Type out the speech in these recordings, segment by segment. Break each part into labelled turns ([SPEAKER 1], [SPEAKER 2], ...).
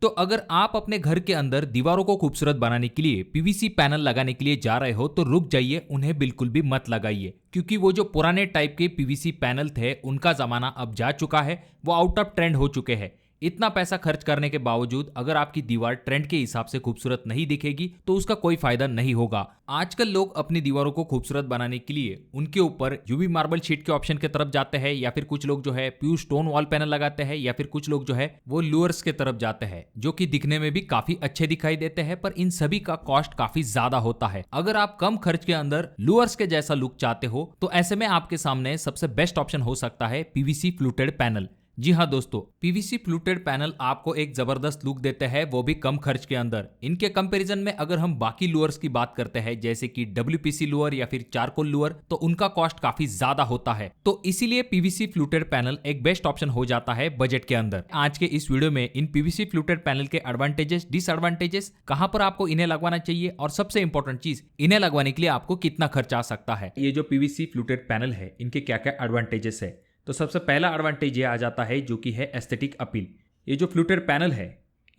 [SPEAKER 1] तो अगर आप अपने घर के अंदर दीवारों को खूबसूरत बनाने के लिए पीवीसी पैनल लगाने के लिए जा रहे हो तो रुक जाइए, उन्हें बिल्कुल भी मत लगाइए, क्योंकि वो जो पुराने टाइप के पीवीसी पैनल थे उनका जमाना अब जा चुका है, वो आउट ऑफ ट्रेंड हो चुके हैं। इतना पैसा खर्च करने के बावजूद अगर आपकी दीवार ट्रेंड के हिसाब से खूबसूरत नहीं दिखेगी तो उसका कोई फायदा नहीं होगा। आजकल लोग अपनी दीवारों को खूबसूरत बनाने के लिए उनके ऊपर यूवी मार्बल शीट के ऑप्शन की तरफ जाते हैं, या फिर कुछ लोग जो है प्योर स्टोन वॉल पैनल लगाते हैं, या फिर कुछ लोग जो है वो लूअर्स के तरफ जाते हैं, जो कि दिखने में भी काफी अच्छे दिखाई देते हैं, पर इन सभी का कॉस्ट काफी ज्यादा होता है। अगर आप कम खर्च के अंदर लूअर्स के जैसा लुक चाहते हो तो ऐसे में आपके सामने सबसे बेस्ट ऑप्शन हो सकता है पीवीसी फ्लूटेड पैनल। जी हाँ दोस्तों, पीवीसी फ्लूटेड पैनल आपको एक जबरदस्त लुक देते हैं, वो भी कम खर्च के अंदर। इनके कंपैरिजन में अगर हम बाकी लुअर्स की बात करते हैं जैसे कि डब्ल्यूपीसी लुअर या फिर चारकोल लुअर, तो उनका कॉस्ट काफी ज्यादा होता है। तो इसीलिए पीवीसी फ्लूटेड पैनल एक बेस्ट ऑप्शन हो जाता है बजट के अंदर। आज के इस वीडियो में इन पीवीसी फ्लूटेड पैनल के एडवांटेजेस, डिसएडवांटेजेस, कहां पर आपको इन्हें लगवाना चाहिए, और सबसे इंपॉर्टेंट चीज, इन्हें लगवाने के लिए आपको कितना खर्च आ सकता है। ये जो पीवीसी फ्लूटेड पैनल है इनके क्या क्या एडवांटेजेस है, तो सबसे पहला एडवांटेज ये आ जाता है जो कि है एस्थेटिक अपील। ये जो फ्लूटेड पैनल है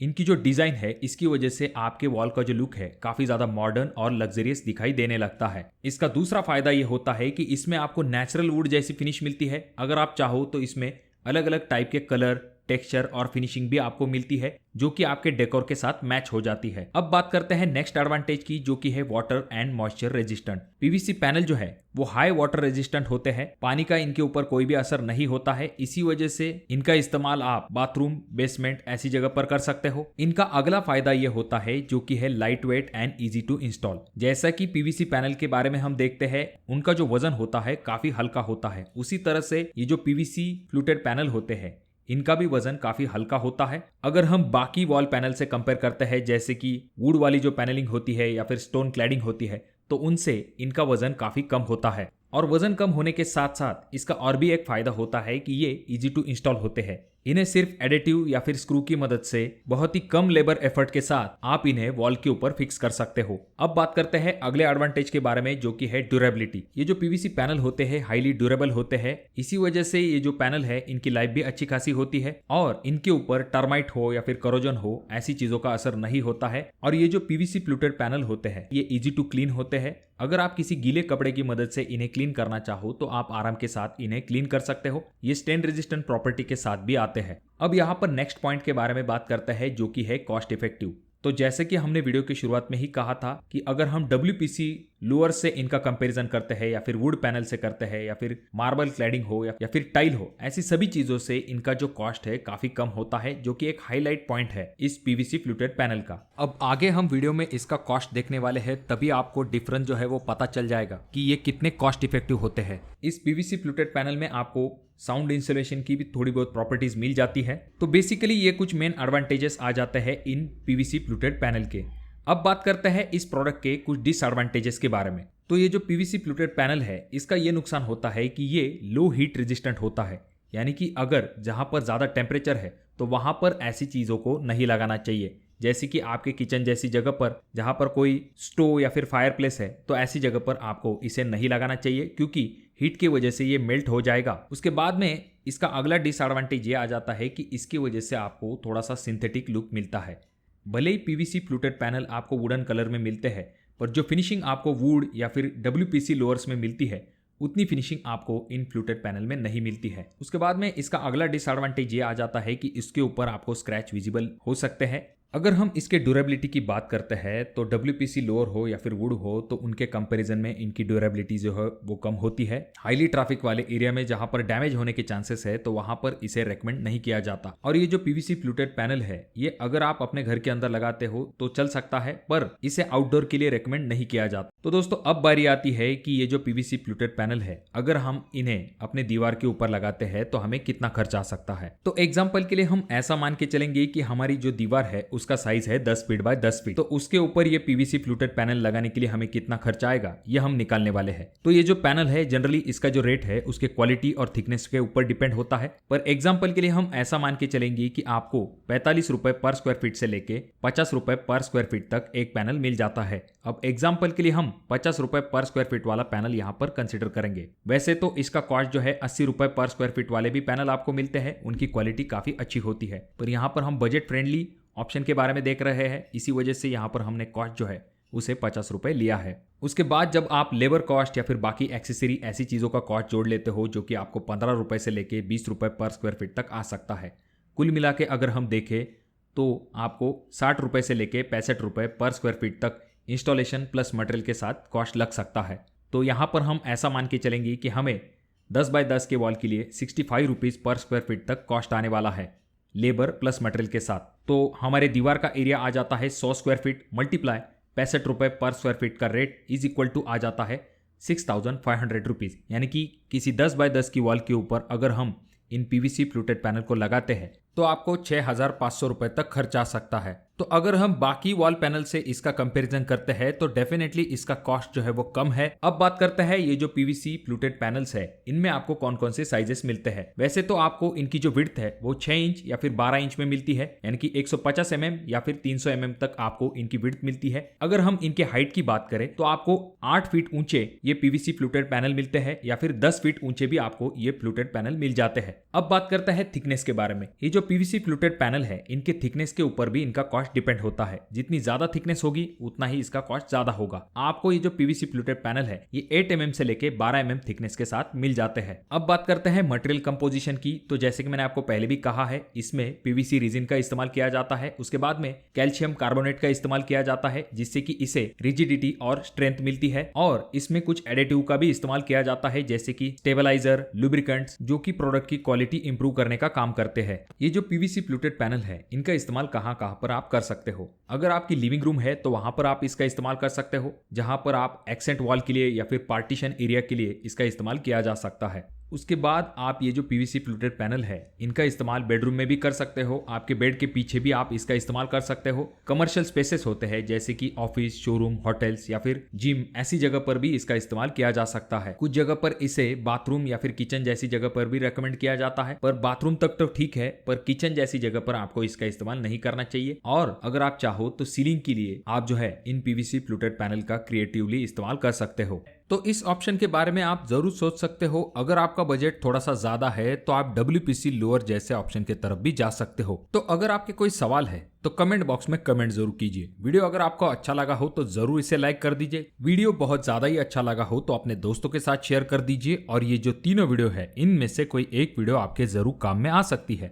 [SPEAKER 1] इनकी जो डिजाइन है इसकी वजह से आपके वॉल का जो लुक है काफी ज्यादा मॉडर्न और लग्जरियस दिखाई देने लगता है। इसका दूसरा फायदा ये होता है कि इसमें आपको नेचुरल वुड जैसी फिनिश मिलती है। अगर आप चाहो तो इसमें अलग अलग टाइप के कलर, टेक्सचर और फिनिशिंग भी आपको मिलती है जो कि आपके डेकोर के साथ मैच हो जाती है। अब बात करते हैं नेक्स्ट एडवांटेज की, जो कि है water and moisture resistant. PVC panel जो है वो हाई वाटर रेजिस्टेंट होते हैं, पानी का इनके ऊपर कोई भी असर नहीं होता है। इसी वजह से इनका इस्तेमाल आप बाथरूम, बेसमेंट ऐसी जगह पर कर सकते हो। इनका अगला फायदा ये होता है जो कि है light weight and easy to install. जैसा कि पीवीसी पैनल के बारे में हम देखते हैं उनका जो वजन होता है काफी हल्का होता है, उसी तरह से ये जो पीवीसी फ्लूटेड पैनल होते हैं इनका भी वजन काफी हल्का होता है। अगर हम बाकी वॉल पैनल से कंपेयर करते हैं जैसे कि वुड वाली जो पैनलिंग होती है या फिर स्टोन क्लैडिंग होती है, तो उनसे इनका वजन काफी कम होता है। और वजन कम होने के साथ साथ इसका और भी एक फायदा होता है कि ये इजी टू इंस्टॉल होते हैं। इन्हें सिर्फ एडिटिव या फिर स्क्रू की मदद से बहुत ही कम लेबर एफर्ट के साथ आप इन्हें वॉल के ऊपर फिक्स कर सकते हो। अब बात करते हैं अगले एडवांटेज के बारे में जो कि है ड्यूरेबिलिटी। ये जो पीवीसी पैनल होते हैं हाईली ड्यूरेबल होते हैं, इसी वजह से ये जो पैनल है इनकी लाइफ भी अच्छी खासी होती है और इनके ऊपर टर्माइट हो या फिर करोजन हो ऐसी चीजों का असर नहीं होता है। और ये जो पीवीसी फ्लूटेड पैनल होते हैं ये इजी टू क्लीन होते हैं। अगर आप किसी गीले कपड़े की मदद से इन्हें क्लीन करना चाहो तो आप आराम के साथ इन्हें क्लीन कर सकते हो। ये स्टेन रेजिस्टेंट प्रॉपर्टी के साथ भी आते हैं। अब यहाँ पर नेक्स्ट पॉइंट के बारे में बात करते हैं जो कि है कॉस्ट इफेक्टिव। तो जैसे कि हमने वीडियो की शुरुआत में ही कहा था कि अगर हम डब्ल्यूपीसी लूअर से इनका कंपैरिजन करते हैं या फिर वुड पैनल से करते हैं या फिर मार्बल क्लैडिंग हो या फिर टाइल हो, ऐसी सभी चीजों से इनका जो कॉस्ट है काफी कम होता है, जो कि एक हाईलाइट पॉइंट है इस पीवीसी फ्लूटेड पैनल का। अब आगे हम वीडियो में इसका कॉस्ट देखने वाले हैं, तभी आपको डिफरेंस जो है वो पता चल जाएगा कि ये कितने कॉस्ट इफेक्टिव होते हैं। इस पीवीसी फ्लूटेड पैनल में आपको साउंड इंसुलेशन की भी थोड़ी बहुत प्रॉपर्टीज मिल जाती है। तो बेसिकली ये कुछ मेन एडवांटेजेस आ जाते हैं इन पीवीसी फ्लूटेड पैनल के। अब बात करते हैं इस प्रोडक्ट के कुछ डिसएडवांटेजेस के बारे में। तो ये जो पीवीसी फ्लूटेड पैनल है इसका ये नुकसान होता है कि ये लो हीट रेजिस्टेंट होता है, यानी कि अगर जहां पर ज्यादा टेम्परेचर है तो वहां पर ऐसी चीजों को नहीं लगाना चाहिए। जैसे कि आपके किचन जैसी जगह पर जहां पर कोई स्टोव या फिर फायर प्लेस है तो ऐसी जगह पर आपको इसे नहीं लगाना चाहिए, क्योंकि हीट की वजह से ये मेल्ट हो जाएगा। उसके बाद में इसका अगला डिसएडवांटेज ये आ जाता है कि इसकी वजह से आपको थोड़ा सा सिंथेटिक लुक मिलता है। भले ही पीवीसी फ्लूटेड पैनल आपको वुडन कलर में मिलते हैं, पर जो फिनिशिंग आपको वुड या फिर डब्ल्यूपीसी लोअर्स में मिलती है उतनी फिनिशिंग आपको इन फ्लूटेड पैनल में नहीं मिलती है। उसके बाद में इसका अगला डिसएडवांटेज ये आ जाता है कि इसके ऊपर आपको स्क्रैच विजिबल हो सकते हैं। अगर हम इसके ड्यूरेबिलिटी की बात करते हैं तो डब्ल्यूपीसी लोअर हो या फिर वुड हो तो उनके कंपैरिजन में इनकी ड्यूरेबिलिटी जो है वो कम होती है। हाईली ट्रैफिक वाले एरिया में जहां पर डैमेज होने के चांसेस है तो वहां पर इसे रेकमेंड नहीं किया जाता। और ये जो पीवीसी फ्लूटेड पैनल है ये अगर आप अपने घर के अंदर लगाते हो तो चल सकता है, पर इसे आउटडोर के लिए रेकमेंड नहीं किया जाता। तो दोस्तों अब बारी आती है कि ये जो पीवीसी फ्लूटेड पैनल है अगर हम इन्हें अपने दीवार के ऊपर लगाते हैं तो हमें कितना खर्च आ सकता है। तो एग्जाम्पल के लिए हम ऐसा मान के चलेंगे कि हमारी जो दीवार है उसका साइज है 10 फीट बाय 10 फीट, तो उसके ऊपर ये पीवीसी फ्लूटेड पैनल लगाने के लिए हमें कितना खर्च आएगा ये हम निकालने वाले हैं। तो ये जो पैनल है जनरली इसका जो रेट है उसके क्वालिटी और थिकनेस के ऊपर डिपेंड होता है, पर एग्जांपल के लिए हम ऐसा मान के चलेंगे कि आपको 45 रुपए पर स्क्वायर फीट से लेके 50 रुपए पर स्क्वायर फीट तक एक पैनल मिल जाता है। अब एग्जांपल के लिए हम 50 रुपए पर स्क्वायर फीट वाला पैनल यहाँ पर कंसिडर करेंगे। वैसे तो इसका कॉस्ट जो है 80 रुपए पर स्क्वायर फीट वाले भी पैनल आपको मिलते हैं, उनकी क्वालिटी काफी अच्छी होती है, पर यहाँ पर हम बजट फ्रेंडली ऑप्शन के बारे में देख रहे हैं, इसी वजह से यहाँ पर हमने कॉस्ट जो है उसे 50 रुपये लिया है। उसके बाद जब आप लेबर कॉस्ट या फिर बाकी एक्सेसरी ऐसी चीज़ों का कॉस्ट जोड़ लेते हो जो कि आपको 15 रुपये से लेके 20 रुपये पर स्क्वायर फीट तक आ सकता है। कुल मिला के अगर हम देखें तो आपको 60 रुपये से लेके 65 रुपये पर स्क्वायर फीट तक इंस्टॉलेशन प्लस मटेरियल के साथ कॉस्ट लग सकता है। तो यहाँ पर हम ऐसा मान के चलेंगे कि हमें 10 बाय 10 के वॉल के लिए 65 रुपीज़ पर स्क्वायर फीट तक कॉस्ट आने वाला है लेबर प्लस मटेरियल के साथ। तो हमारे दीवार का एरिया आ जाता है 100 स्क्वायर फीट मल्टीप्लाई 65 रुपये पर स्क्वायर फीट का रेट इज इक्वल टू आ जाता है 6500 रुपीज़। यानी कि किसी 10 बाय 10 की वॉल के ऊपर अगर हम इन पीवीसी फ्लूटेड पैनल को लगाते हैं तो आपको 6500 रुपये तक खर्च आ सकता है। तो अगर हम बाकी वॉल पैनल से इसका कंपैरिजन करते हैं तो डेफिनेटली इसका कॉस्ट जो है वो कम है। अब बात करते हैं ये जो पीवीसी फ्लूटेड पैनल्स है इनमें आपको कौन कौन से साइजेस मिलते हैं। वैसे तो आपको इनकी जो विड्थ है वो 6 इंच या फिर 12 इंच में मिलती है, यानी कि 150 mm या फिर 300 mm तक आपको इनकी विड्थ मिलती है। अगर हम इनके हाइट की बात करें तो आपको 8 फीट ऊंचे ये पीवीसी फ्लूटेड पैनल मिलते हैं या फिर 10 फीट ऊंचे भी आपको ये फ्लूटेड पैनल मिल जाते हैं। अब बात करते हैं थिकनेस के बारे में। ये जो पीवीसी फ्लूटेड पैनल है इनके थिकनेस के ऊपर भी इनका कॉस्ट डिपेंड होता है। जितनी ज्यादा थिकनेस होगी उतना ही इसका कॉस्ट ज्यादा होगा। आपको ये जो पीवीसी फ्लूटेड पैनल है ये 8 mm से लेके 12 mm थिकनेस के साथ मिल जाते हैं। अब बात करते हैं मटेरियल कंपोजिशन की। तो जैसे कि मैंने आपको पहले भी कहा है इसमें पीवीसी रेजिन का इस्तेमाल किया जाता है। उसके बाद में कैल्शियम कार्बोनेट का इस्तेमाल किया जाता है जिससे कि इसे रिजिडिटी और स्ट्रेंथ मिलती है। और इसमें कुछ एडिटिव का भी इस्तेमाल किया जाता है जैसे कि स्टेबलाइजर, लुब्रिकेंट्स, जो कि प्रोडक्ट की क्वालिटी इंप्रूव करने का काम करते हैं। ये जो पीवीसी फ्लूटेड पैनल है इनका इस्तेमाल कहां पर आप कर सकते हो। अगर आपकी लिविंग रूम है तो वहां पर आप इसका इस्तेमाल कर सकते हो, जहां पर आप एक्सेंट वॉल के लिए या फिर पार्टीशन एरिया के लिए इसका इस्तेमाल किया जा सकता है। उसके बाद आप ये जो पीवीसी फ्लूटेड पैनल है इनका इस्तेमाल बेडरूम में भी कर सकते हो। आपके बेड के पीछे भी आप इसका इस्तेमाल कर सकते हो। कमर्शियल स्पेसेस होते हैं जैसे कि ऑफिस, शोरूम, होटल्स या फिर जिम, ऐसी जगह पर भी इसका इस्तेमाल किया जा सकता है। कुछ जगह पर इसे बाथरूम या फिर किचन जैसी जगह पर भी रेकमेंड किया जाता है, पर बाथरूम तक तो ठीक है, पर किचन जैसी जगह पर आपको इसका इस्तेमाल नहीं करना चाहिए। और अगर आप चाहो तो सीलिंग के लिए आप जो है इन पीवीसी फ्लूटेड पैनल का क्रिएटिवली इस्तेमाल कर सकते हो। तो इस ऑप्शन के बारे में आप जरूर सोच सकते हो। अगर आपका बजट थोड़ा सा ज्यादा है तो आप WPC लोअर जैसे ऑप्शन की तरफ भी जा सकते हो। तो अगर आपके कोई सवाल है तो कमेंट बॉक्स में कमेंट जरूर कीजिए। वीडियो अगर आपको अच्छा लगा हो तो जरूर इसे लाइक कर दीजिए। वीडियो बहुत ज्यादा ही अच्छा लगा हो तो अपने दोस्तों के साथ शेयर कर दीजिए। और ये जो तीनों वीडियो है इनमें से कोई एक वीडियो आपके जरूर काम में आ सकती है।